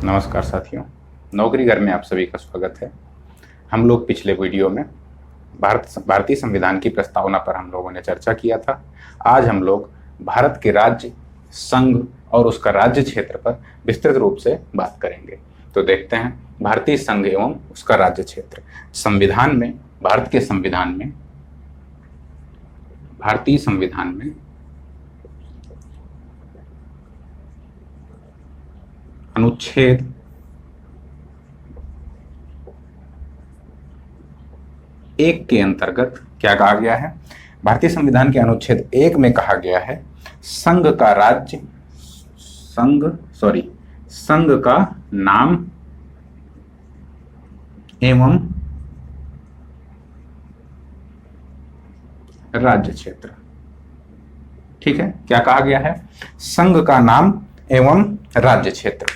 नमस्कार साथियों, नौकरी घर में आप सभी का स्वागत है। हम लोग पिछले वीडियो में भारतीय संविधान की प्रस्तावना पर हम लोगों ने चर्चा किया था। आज हम लोग भारत के राज्य, संघ और उसका राज्य क्षेत्र पर विस्तृत रूप से बात करेंगे। तो देखते हैं भारतीय संघ एवं उसका राज्य क्षेत्र। संविधान में, भारत के संविधान में, भारतीय संविधान में अनुच्छेद 1 के अंतर्गत क्या कहा गया है? भारतीय संविधान के अनुच्छेद 1 में कहा गया है संघ का नाम एवं राज्य क्षेत्र। ठीक है, क्या कहा गया है? संघ का नाम एवं राज्य क्षेत्र।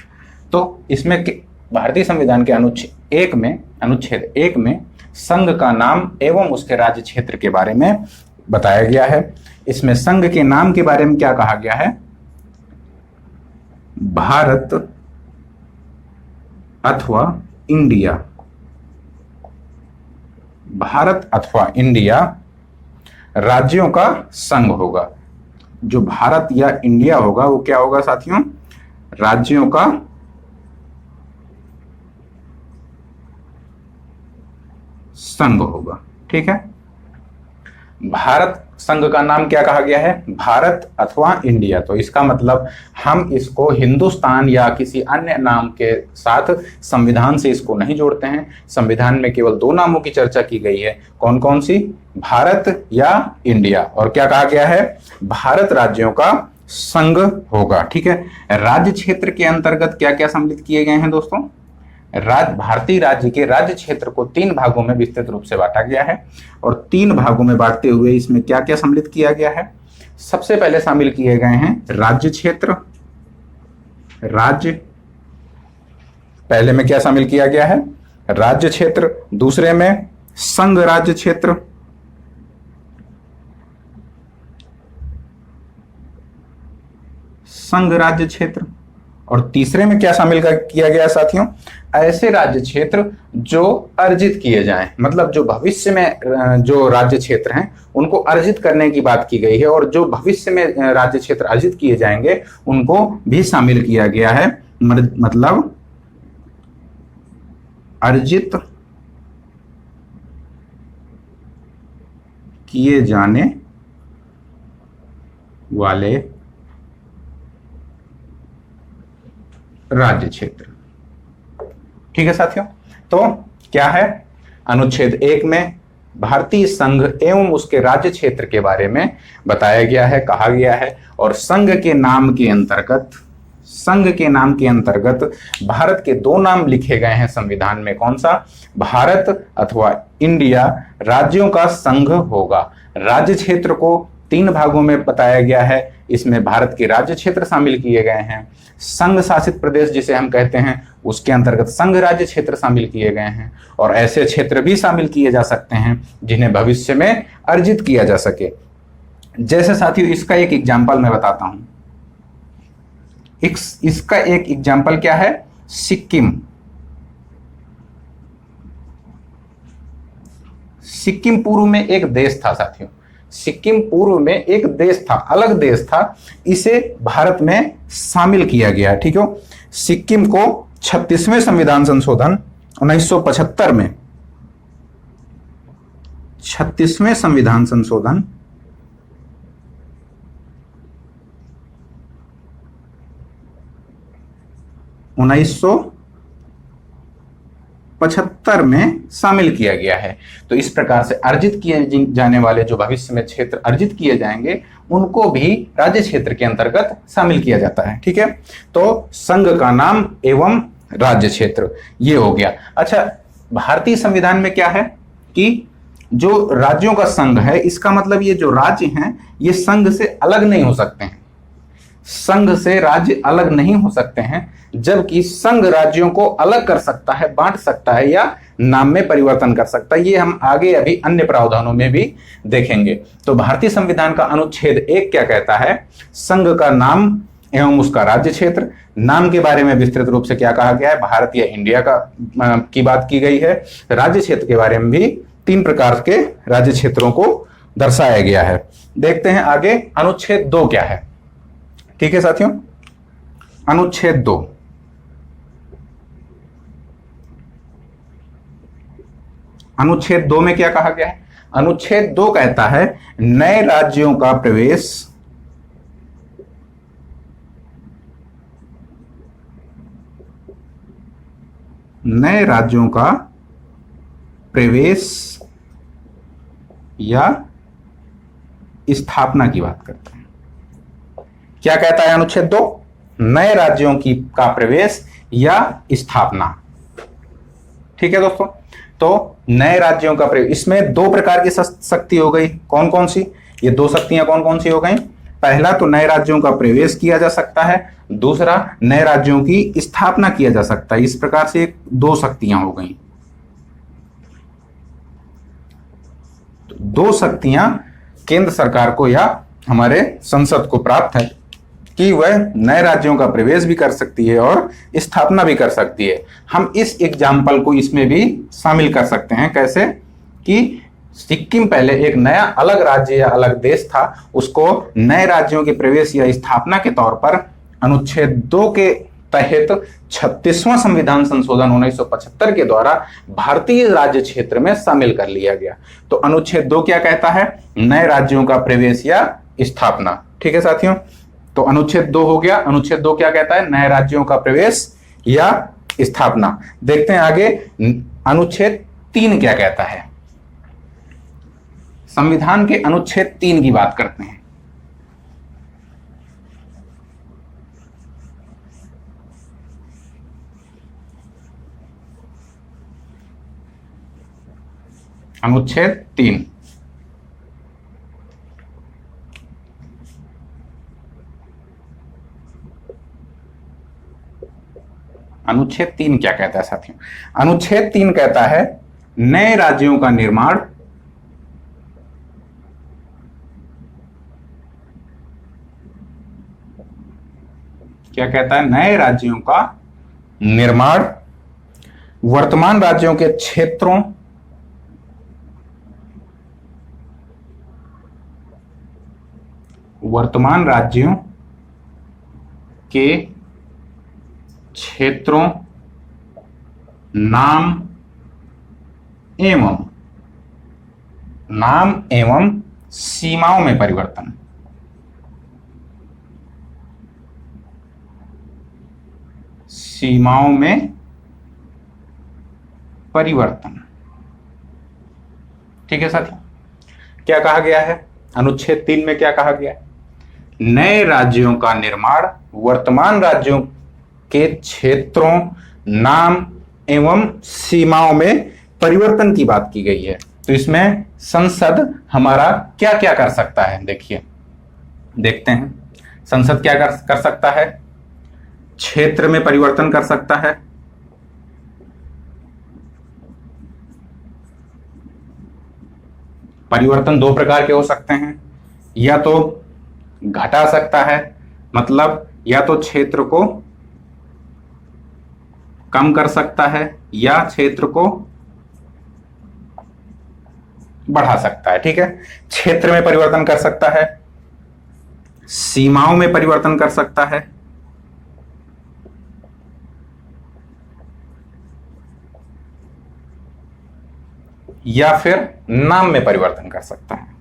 तो इसमें भारतीय संविधान के अनुच्छेद 1 में संघ का नाम एवं उसके राज्य क्षेत्र के बारे में बताया गया है। इसमें संघ के नाम के बारे में क्या कहा गया है? भारत अथवा इंडिया। भारत अथवा इंडिया राज्यों का संघ होगा। जो भारत या इंडिया होगा वो क्या होगा साथियों? राज्यों का संघ होगा। ठीक है, भारत संघ का नाम क्या कहा गया है? भारत अथवा इंडिया। तो इसका मतलब हम इसको हिंदुस्तान या किसी अन्य नाम के साथ संविधान से इसको नहीं जोड़ते हैं। संविधान में केवल 2 नामों की चर्चा की गई है। कौन कौन सी? भारत या इंडिया। और क्या कहा गया है? भारत राज्यों का संघ होगा। ठीक है, राज्य क्षेत्र के अंतर्गत क्या क्या सम्मिलित किए गए हैं दोस्तों? भारतीय राज्य के राज्य क्षेत्र को 3 भागों में विस्तृत रूप से बांटा गया है। और 3 भागों में बांटते हुए इसमें क्या क्या सम्मिलित किया गया है? सबसे पहले शामिल किए गए हैं राज्य क्षेत्र। पहले में क्या शामिल किया गया है? राज्य क्षेत्र। दूसरे में संघ राज्य क्षेत्र। संघ राज्य क्षेत्र। और तीसरे में क्या शामिल किया गया साथियों? ऐसे राज्य क्षेत्र जो अर्जित किए जाएं, मतलब जो भविष्य में जो राज्य क्षेत्र हैं उनको अर्जित करने की बात की गई है। और जो भविष्य में राज्य क्षेत्र अर्जित किए जाएंगे उनको भी शामिल किया गया है। मतलब अर्जित किए जाने वाले राज्य क्षेत्र। ठीक है साथियों, तो क्या है? अनुच्छेद 1 में भारतीय संघ एवं उसके राज्य क्षेत्र के बारे में बताया गया है, कहा गया है। और संघ के नाम के अंतर्गत भारत के 2 नाम लिखे गए हैं संविधान में। कौन सा? भारत अथवा इंडिया राज्यों का संघ होगा। राज्य क्षेत्र को 3 भागों में बताया गया है। इसमें भारत के राज्य क्षेत्र शामिल किए गए हैं। संघ शासित प्रदेश जिसे हम कहते हैं उसके अंतर्गत संघ राज्य क्षेत्र शामिल किए गए हैं। और ऐसे क्षेत्र भी शामिल किए जा सकते हैं जिन्हें भविष्य में अर्जित किया जा सके। जैसे साथियों इसका एक एग्जाम्पल मैं बताता हूं। इसका एक एग्जाम्पल क्या है? सिक्किम। सिक्किम पूर्व में एक देश था साथियों। सिक्किम पूर्व में एक देश था, अलग देश था। इसे भारत में शामिल किया गया। ठीक है, सिक्किम को 36वें संविधान संशोधन 1975 में, 36वें संविधान संशोधन 1975 में शामिल किया गया है। तो इस प्रकार से अर्जित किए जाने वाले जो भविष्य में क्षेत्र अर्जित किए जाएंगे उनको भी राज्य क्षेत्र के अंतर्गत शामिल किया जाता है। ठीक है, तो संघ का नाम एवं राज्य क्षेत्र ये हो गया। अच्छा, भारतीय संविधान में क्या है कि जो राज्यों का संघ है, इसका मतलब ये जो राज्य हैं ये संघ से अलग नहीं हो सकते हैं। संघ से राज्य अलग नहीं हो सकते हैं, जबकि संघ राज्यों को अलग कर सकता है, बांट सकता है या नाम में परिवर्तन कर सकता है। ये हम आगे अभी अन्य प्रावधानों में भी देखेंगे। तो भारतीय संविधान का अनुच्छेद 1 क्या कहता है? संघ का नाम एवं उसका राज्य क्षेत्र। नाम के बारे में विस्तृत रूप से क्या कहा गया है, भारत या इंडिया का की बात की गई है। राज्य क्षेत्र के बारे में भी 3 प्रकार के राज्य क्षेत्रों को दर्शाया गया है। देखते हैं आगे अनुच्छेद 2 क्या है। ठीक है साथियों, अनुच्छेद 2, अनुच्छेद 2 में क्या कहा गया है? अनुच्छेद 2 कहता है नए राज्यों का प्रवेश या स्थापना की बात करते हैं। क्या कहता है अनुच्छेद 2? नए राज्यों का प्रवेश या स्थापना। ठीक है दोस्तों, तो नए राज्यों का प्रवेश, इसमें 2 प्रकार की शक्ति हो गई। कौन कौन सी? ये 2 शक्तियां कौन कौन सी हो गई? पहला तो नए राज्यों का प्रवेश किया जा सकता है, दूसरा नए राज्यों की स्थापना किया जा सकता है। इस प्रकार से 2 शक्तियां हो गई। 2 शक्तियां केंद्र सरकार को या हमारे संसद को प्राप्त है कि वह नए राज्यों का प्रवेश भी कर सकती है और स्थापना भी कर सकती है। हम इस एग्जाम्पल को इसमें भी शामिल कर सकते हैं। कैसे? कि सिक्किम पहले एक नया अलग राज्य या अलग देश था, उसको नए राज्यों के प्रवेश या स्थापना के तौर पर अनुच्छेद 2 के तहत 36वां संविधान संशोधन 1975 के द्वारा भारतीय राज्य क्षेत्र में शामिल कर लिया गया। तो अनुच्छेद 2 क्या कहता है? नए राज्यों का प्रवेश या स्थापना। ठीक है साथियों, तो अनुच्छेद 2 हो गया। अनुच्छेद 2 क्या कहता है? नए राज्यों का प्रवेश या स्थापना। देखते हैं आगे अनुच्छेद 3 क्या कहता है। संविधान के अनुच्छेद 3 की बात करते हैं। अनुच्छेद 3, अनुच्छेद 3 क्या कहता है साथियों? अनुच्छेद 3 कहता है नए राज्यों का निर्माण क्या कहता है? नए राज्यों का निर्माण वर्तमान राज्यों के क्षेत्रों वर्तमान राज्यों के क्षेत्रों, नाम एवं सीमाओं में परिवर्तन। सीमाओं में परिवर्तन। ठीक है साथियों, क्या कहा गया है अनुच्छेद 3 में? क्या कहा गया है? नए राज्यों का निर्माण वर्तमान राज्यों के क्षेत्रों, नाम एवं सीमाओं में परिवर्तन की बात की गई है। तो इसमें संसद हमारा क्या क्या कर सकता है? देखिए, देखते हैं संसद क्या कर सकता है। क्षेत्र में परिवर्तन कर सकता है, परिवर्तन 2 प्रकार के हो सकते हैं। या तो घटा सकता है, मतलब या तो क्षेत्र को कम कर सकता है या क्षेत्र को बढ़ा सकता है। ठीक है, क्षेत्र में परिवर्तन कर सकता है, सीमाओं में परिवर्तन कर सकता है, या फिर नाम में परिवर्तन कर सकता है।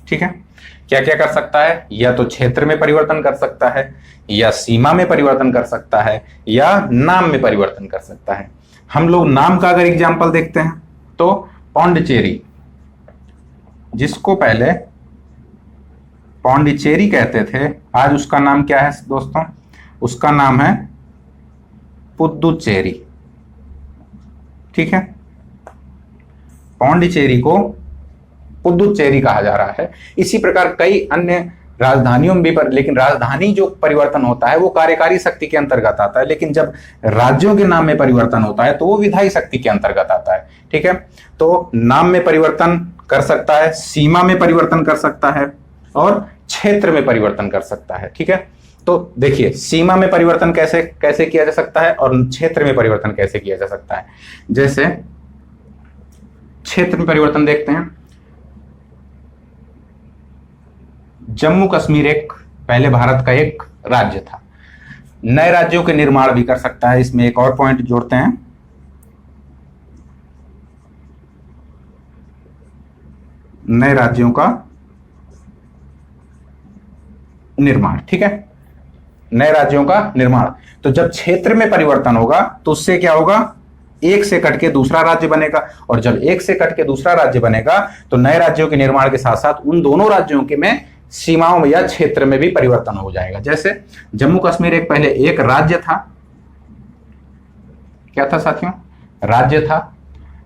ठीक है, क्या क्या कर सकता है? या तो क्षेत्र में परिवर्तन कर सकता है, या सीमा में परिवर्तन कर सकता है, या नाम में परिवर्तन कर सकता है। हम लोग नाम का अगर एग्जाम्पल देखते हैं तो पौंडीचेरी, जिसको पहले पौंडीचेरी कहते थे, आज उसका नाम क्या है दोस्तों? उसका नाम है पुदुचेरी। ठीक है, पौंडीचेरी को पुदुचेरी कहा जा रहा है। इसी प्रकार कई अन्य राजधानियों में भी लेकिन राजधानी जो परिवर्तन होता है वो कार्यकारी शक्ति के अंतर्गत आता है, लेकिन जब राज्यों के नाम में परिवर्तन होता है तो वो विधायी शक्ति के अंतर्गत आता है। ठीक है, तो नाम में परिवर्तन कर सकता है, सीमा में परिवर्तन कर सकता है और क्षेत्र में परिवर्तन कर सकता है। ठीक है, तो देखिए सीमा में परिवर्तन कैसे कैसे किया जा सकता है और क्षेत्र में परिवर्तन कैसे किया जा सकता है। जैसे क्षेत्र में परिवर्तन देखते हैं। जम्मू कश्मीर एक पहले भारत का एक राज्य था, नए राज्यों के निर्माण भी कर सकता है। इसमें एक और पॉइंट जोड़ते हैं, नए राज्यों का निर्माण। ठीक है, नए राज्यों का निर्माण। तो जब क्षेत्र में परिवर्तन होगा तो उससे क्या होगा, एक से कट के दूसरा राज्य बनेगा, और जब एक से कट के दूसरा राज्य बनेगा तो नए राज्यों के निर्माण के साथ साथ उन दोनों राज्यों के में सीमाओं में या क्षेत्र में भी परिवर्तन हो जाएगा। जैसे जम्मू कश्मीर एक पहले एक राज्य था, क्या था साथियों, राज्य था।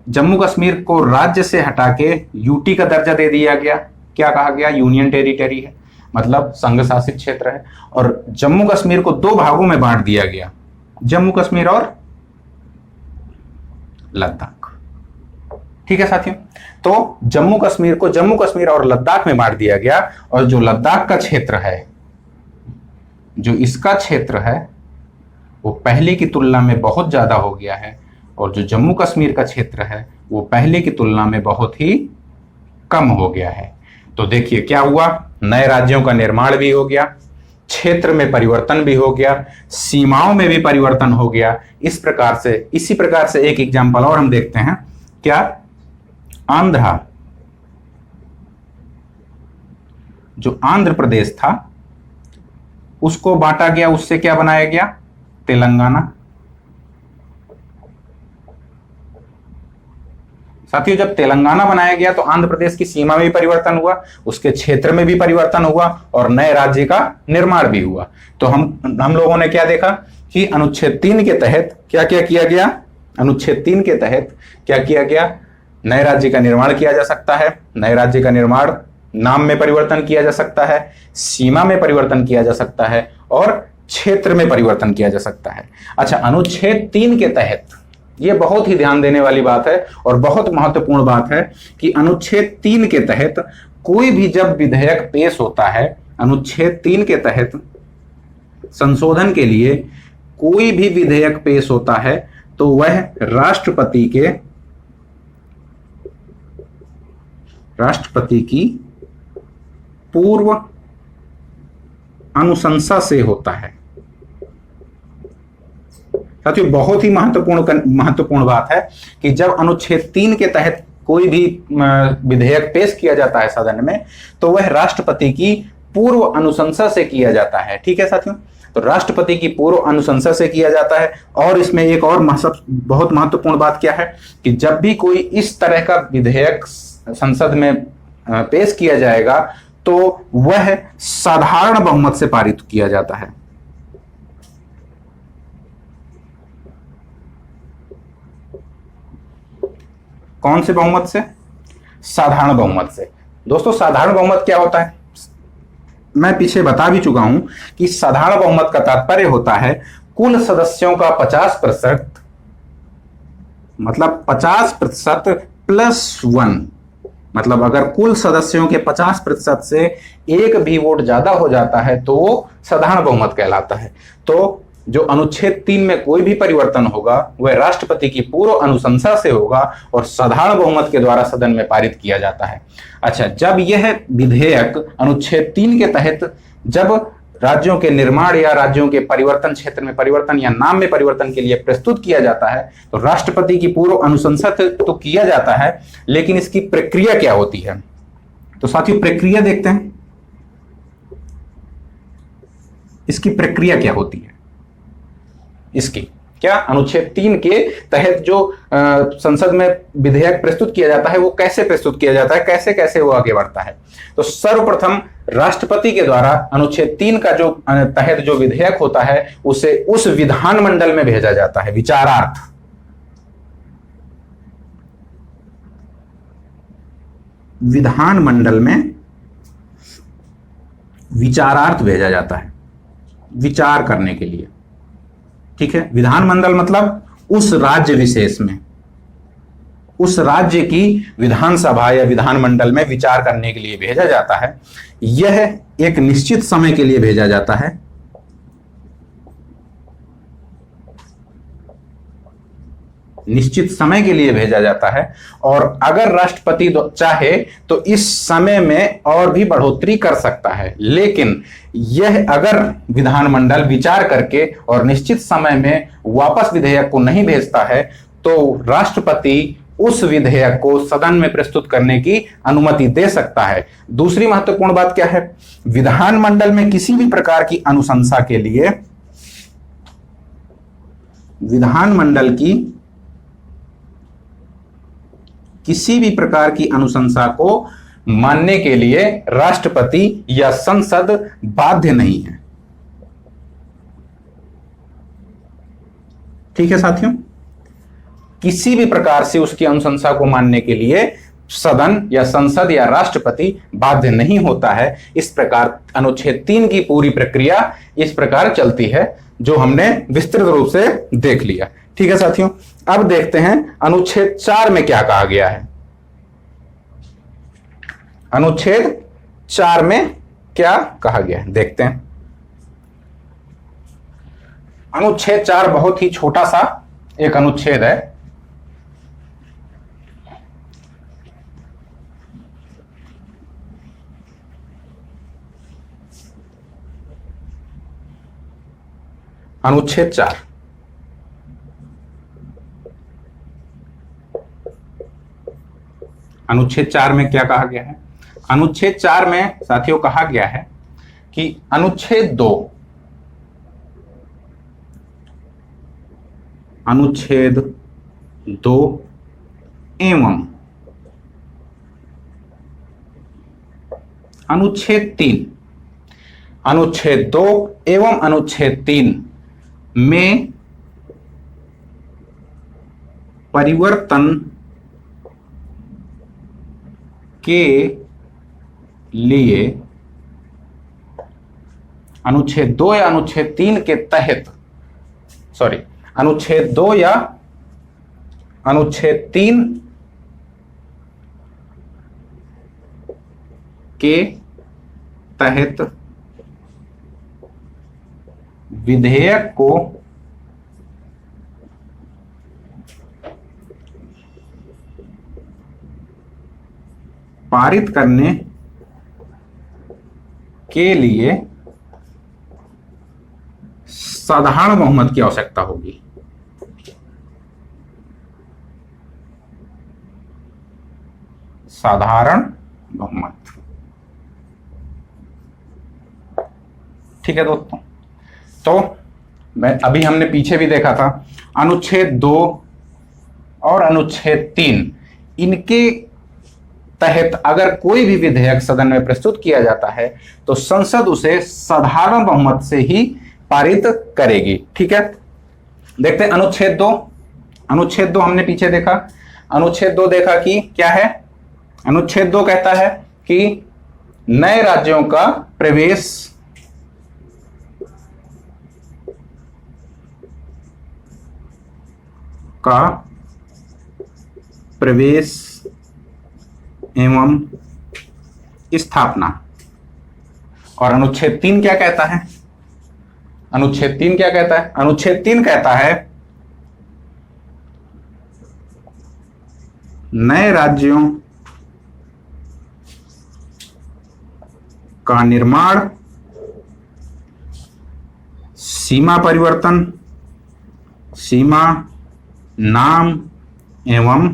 जम्मू कश्मीर को राज्य से हटा के यूटी का दर्जा दे दिया गया, क्या कहा गया, यूनियन टेरिटरी है, मतलब संघ शासित क्षेत्र है। और जम्मू कश्मीर को दो भागों में बांट दिया गया, जम्मू कश्मीर और लद्दाख। ठीक है साथियों, तो जम्मू कश्मीर को जम्मू कश्मीर और लद्दाख में बांट दिया गया, और जो लद्दाख का क्षेत्र है, जो इसका क्षेत्र है वो पहले की तुलना में बहुत ज्यादा हो गया है, और जो जम्मू कश्मीर का क्षेत्र है वो पहले की तुलना में बहुत ही कम हो गया है। तो देखिए क्या हुआ, नए राज्यों का निर्माण भी हो गया, क्षेत्र में परिवर्तन भी हो गया, सीमाओं में भी परिवर्तन हो गया। इसी प्रकार से एक एग्जाम्पल और हम देखते हैं, क्या, आंध्रा, जो आंध्र प्रदेश था उसको बांटा गया, उससे क्या बनाया गया, तेलंगाना। साथियों जब तेलंगाना बनाया गया तो आंध्र प्रदेश की सीमा में भी परिवर्तन हुआ, उसके क्षेत्र में भी परिवर्तन हुआ और नए राज्य का निर्माण भी हुआ। तो हम लोगों ने क्या देखा कि अनुच्छेद 3 के तहत क्या क्या किया गया, अनुच्छेद 3 के तहत क्या किया गया, नए राज्य का निर्माण किया जा सकता है। नए राज्य का निर्माण नाम में परिवर्तन किया जा सकता है, सीमा में परिवर्तन किया जा सकता है और क्षेत्र में परिवर्तन किया जा सकता है। अच्छा, अनुच्छेद 3 के तहत, यह बहुत ही ध्यान देने वाली बात है और बहुत महत्वपूर्ण बात है कि अनुच्छेद 3 के तहत कोई भी जब विधेयक पेश होता है, अनुच्छेद 3 के तहत संशोधन के लिए कोई भी विधेयक पेश होता है तो वह राष्ट्रपति की पूर्व अनुशंसा से होता है। साथियों बहुत ही महत्वपूर्ण बात है कि जब अनुच्छेद 3 के तहत कोई भी विधेयक पेश किया जाता है सदन में तो वह राष्ट्रपति की पूर्व अनुशंसा से किया जाता है। ठीक है साथियों, तो राष्ट्रपति की पूर्व अनुशंसा से किया जाता है। और इसमें एक और बहुत महत्वपूर्ण बात क्या है कि जब भी कोई इस तरह का विधेयक संसद में पेश किया जाएगा तो वह साधारण बहुमत से पारित किया जाता है। कौन से बहुमत से? साधारण बहुमत से। दोस्तों साधारण बहुमत क्या होता है, मैं पीछे बता भी चुका हूं कि साधारण बहुमत का तात्पर्य होता है कुल सदस्यों का 50%, मतलब 50% प्लस 1, मतलब अगर कुल सदस्यों के 50% से एक भी वोट ज्यादा हो जाता है तो वो साधारण बहुमत कहलाता है। तो जो अनुच्छेद 3 में कोई भी परिवर्तन होगा वह राष्ट्रपति की पूर्व अनुशंसा से होगा और साधारण बहुमत के द्वारा सदन में पारित किया जाता है। अच्छा, जब यह विधेयक अनुच्छेद 3 के तहत जब राज्यों के निर्माण या राज्यों के परिवर्तन, क्षेत्र में परिवर्तन या नाम में परिवर्तन के लिए प्रस्तुत किया जाता है तो राष्ट्रपति की पूर्व अनुशंसा तो किया जाता है, लेकिन इसकी प्रक्रिया क्या होती है? तो साथियों प्रक्रिया देखते हैं, इसकी प्रक्रिया क्या होती है। इसकी क्या, अनुच्छेद 3 के तहत जो संसद में विधेयक प्रस्तुत किया जाता है वो कैसे प्रस्तुत किया जाता है, कैसे कैसे वो आगे बढ़ता है। तो सर्वप्रथम राष्ट्रपति के द्वारा अनुच्छेद 3 का जो तहत जो विधेयक होता है उसे उस विधानमंडल में भेजा जाता है विचारार्थ। विधानमंडल में विचारार्थ भेजा जाता है, विचार करने के लिए। ठीक है, विधानमंडल मतलब उस राज्य विशेष में, उस राज्य की विधानसभा या विधानमंडल में विचार करने के लिए भेजा जाता है। यह एक निश्चित समय के लिए भेजा जाता है, निश्चित समय के लिए भेजा जाता है, और अगर राष्ट्रपति चाहे तो इस समय में और भी बढ़ोतरी कर सकता है। लेकिन यह अगर विधानमंडल विचार करके और निश्चित समय में वापस विधेयक को नहीं भेजता है तो राष्ट्रपति उस विधेयक को सदन में प्रस्तुत करने की अनुमति दे सकता है। दूसरी महत्वपूर्ण बात क्या है, विधानमंडल में किसी भी प्रकार की अनुशंसा के लिए, विधानमंडल की किसी भी प्रकार की अनुशंसा को मानने के लिए राष्ट्रपति या संसद बाध्य नहीं है। ठीक है साथियों, किसी भी प्रकार से उसकी अनुशंसा को मानने के लिए सदन या संसद या राष्ट्रपति बाध्य नहीं होता है। इस प्रकार अनुच्छेद 3 की पूरी प्रक्रिया इस प्रकार चलती है, जो हमने विस्तृत रूप से देख लिया। ठीक है साथियों, अब देखते हैं अनुच्छेद 4 में क्या कहा गया है। अनुच्छेद 4 में क्या कहा गया है देखते हैं। अनुच्छेद 4 बहुत ही छोटा सा एक अनुच्छेद है। अनुच्छेद 4 अनुच्छेद 4 में क्या कहा गया है? अनुच्छेद 4 में साथियों कहा गया है कि अनुच्छेद 2 एवं अनुच्छेद 2 एवं अनुच्छेद 3 में परिवर्तन के लिए अनुच्छेद 2 या अनुच्छेद 3 के तहत, अनुच्छेद 2 या अनुच्छेद 3 के तहत विधेयक को पारित करने के लिए साधारण बहुमत की आवश्यकता होगी। साधारण बहुमत। ठीक है दोस्तों, तो अभी हमने पीछे भी देखा था अनुच्छेद 2 और अनुच्छेद 3, इनके तहत अगर कोई भी विधेयक सदन में प्रस्तुत किया जाता है तो संसद उसे साधारण बहुमत से ही पारित करेगी। ठीक है, देखते हैं अनुच्छेद 2। अनुच्छेद 2 हमने पीछे देखा। अनुच्छेद 2 देखा कि क्या है। अनुच्छेद 2 कहता है कि नए राज्यों का प्रवेश एवं स्थापना। और अनुच्छेद 3 क्या कहता है? अनुच्छेद 3 क्या कहता है? अनुच्छेद 3 कहता है नए राज्यों का निर्माण, सीमा परिवर्तन, सीमा, नाम एवं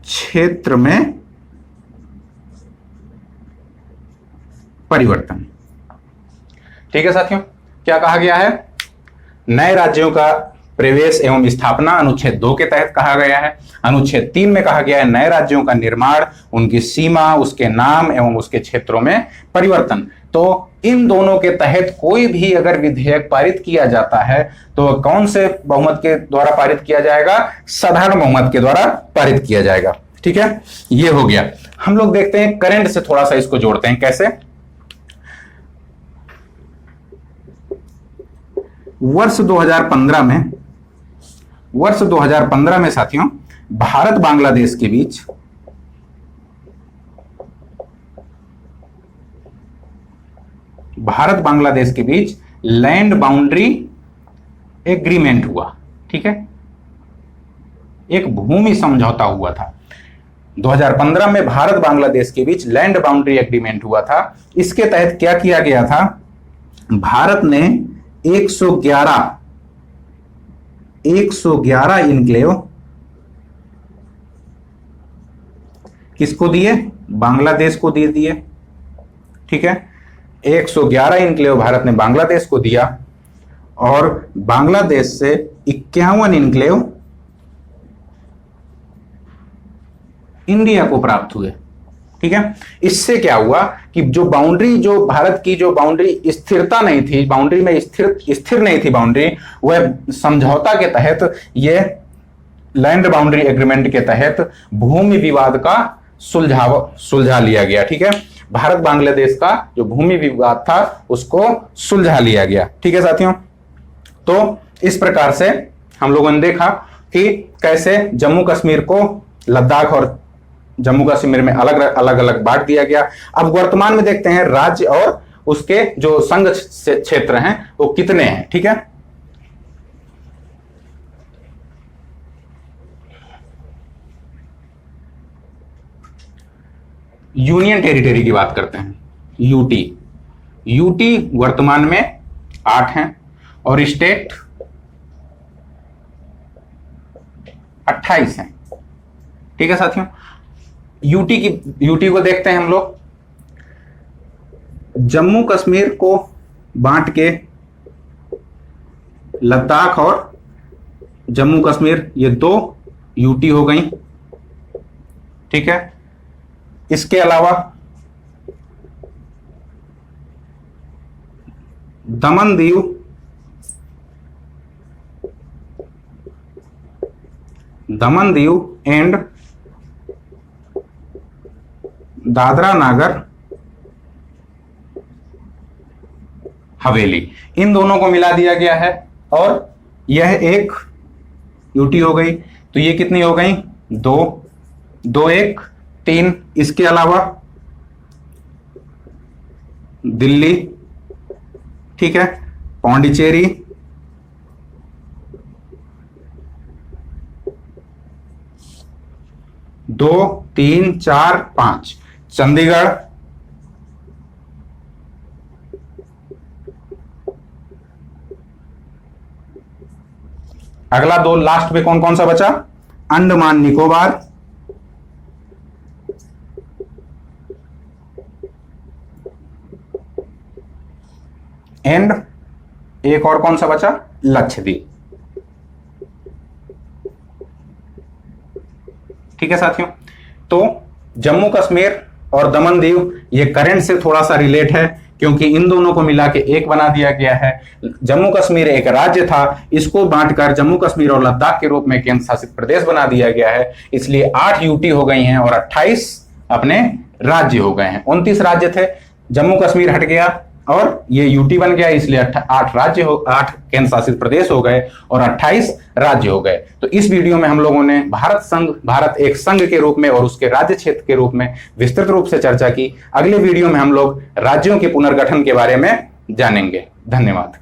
क्षेत्र में परिवर्तन। ठीक है साथियों, क्या कहा गया है? नए राज्यों का प्रवेश एवं स्थापना अनुच्छेद 2 के तहत कहा गया है। अनुच्छेद 3 में कहा गया है नए राज्यों का निर्माण, उनकी सीमा, उसके नाम एवं उसके क्षेत्रों में परिवर्तन। तो इन दोनों के तहत कोई भी अगर विधेयक पारित किया जाता है तो कौन से बहुमत के द्वारा पारित किया जाएगा? साधारण बहुमत के द्वारा पारित किया जाएगा। ठीक है, ये हो गया। हम लोग देखते हैं करंट से थोड़ा सा इसको जोड़ते हैं। कैसे? वर्ष 2015 में साथियों भारत बांग्लादेश के बीच लैंड बाउंड्री एग्रीमेंट हुआ। ठीक है, एक भूमि समझौता हुआ था। 2015 में भारत बांग्लादेश के बीच लैंड बाउंड्री एग्रीमेंट हुआ था। इसके तहत क्या किया गया था, भारत ने 111 इनक्लेव किसको दिए, बांग्लादेश को दे दिए। ठीक है, 111 इनक्लेव भारत ने बांग्लादेश को दिया और बांग्लादेश से 51 इनक्लेव इंडिया को प्राप्त हुए। ठीक है, इससे क्या हुआ कि जो भारत की जो बाउंड्री स्थिरता नहीं थी, बाउंड्री में स्थिर नहीं थी बाउंड्री, वह समझौता के तहत, यह लैंड बाउंड्री एग्रीमेंट के तहत भूमि विवाद का सुलझा लिया गया। ठीक है, भारत बांग्लादेश का जो भूमि विवाद था उसको सुलझा लिया गया। ठीक है साथियों, तो इस प्रकार से हम लोगों ने देखा कि कैसे जम्मू कश्मीर को लद्दाख और जम्मू कश्मीर में अलग अलग बांट दिया गया। अब वर्तमान में देखते हैं राज्य और उसके जो संघ क्षेत्र हैं वो कितने हैं। ठीक है, यूनियन टेरिटरी की बात करते हैं। यूटी वर्तमान में 8 हैं और स्टेट 28 हैं। ठीक है साथियों, यूटी को देखते हैं हम लोग। जम्मू कश्मीर को बांट के लद्दाख और जम्मू कश्मीर, ये 2 यूटी हो गई। ठीक है, इसके अलावा दमन दीव एंड दादरा नागर हवेली, इन दोनों को मिला दिया गया है और यह एक यूटी हो गई। तो ये कितनी हो गई, 2 1 3। इसके अलावा दिल्ली, ठीक है, पौंडीचेरी, दो 3 4 5, चंडीगढ़, अगला 2 लास्ट में कौन कौन सा बचा, अंडमान निकोबार एंड एक और कौन सा बचा, लक्षद्वीप। ठीक है साथियों, तो जम्मू कश्मीर और दमन दीव ये करंट से थोड़ा सा रिलेट है क्योंकि इन दोनों को मिला के एक बना दिया गया है। जम्मू कश्मीर एक राज्य था, इसको बांटकर जम्मू कश्मीर और लद्दाख के रूप में केंद्र शासित प्रदेश बना दिया गया है। इसलिए 8 यूटी हो गई हैं और 28 अपने राज्य हो गए हैं। 29 राज्य थे, जम्मू कश्मीर हट गया और ये यूटी बन गया, इसलिए 8 केंद्र शासित प्रदेश हो गए और 28 राज्य हो गए। तो इस वीडियो में हम लोगों ने भारत एक संघ के रूप में और उसके राज्य क्षेत्र के रूप में विस्तृत रूप से चर्चा की। अगले वीडियो में हम लोग राज्यों के पुनर्गठन के बारे में जानेंगे। धन्यवाद।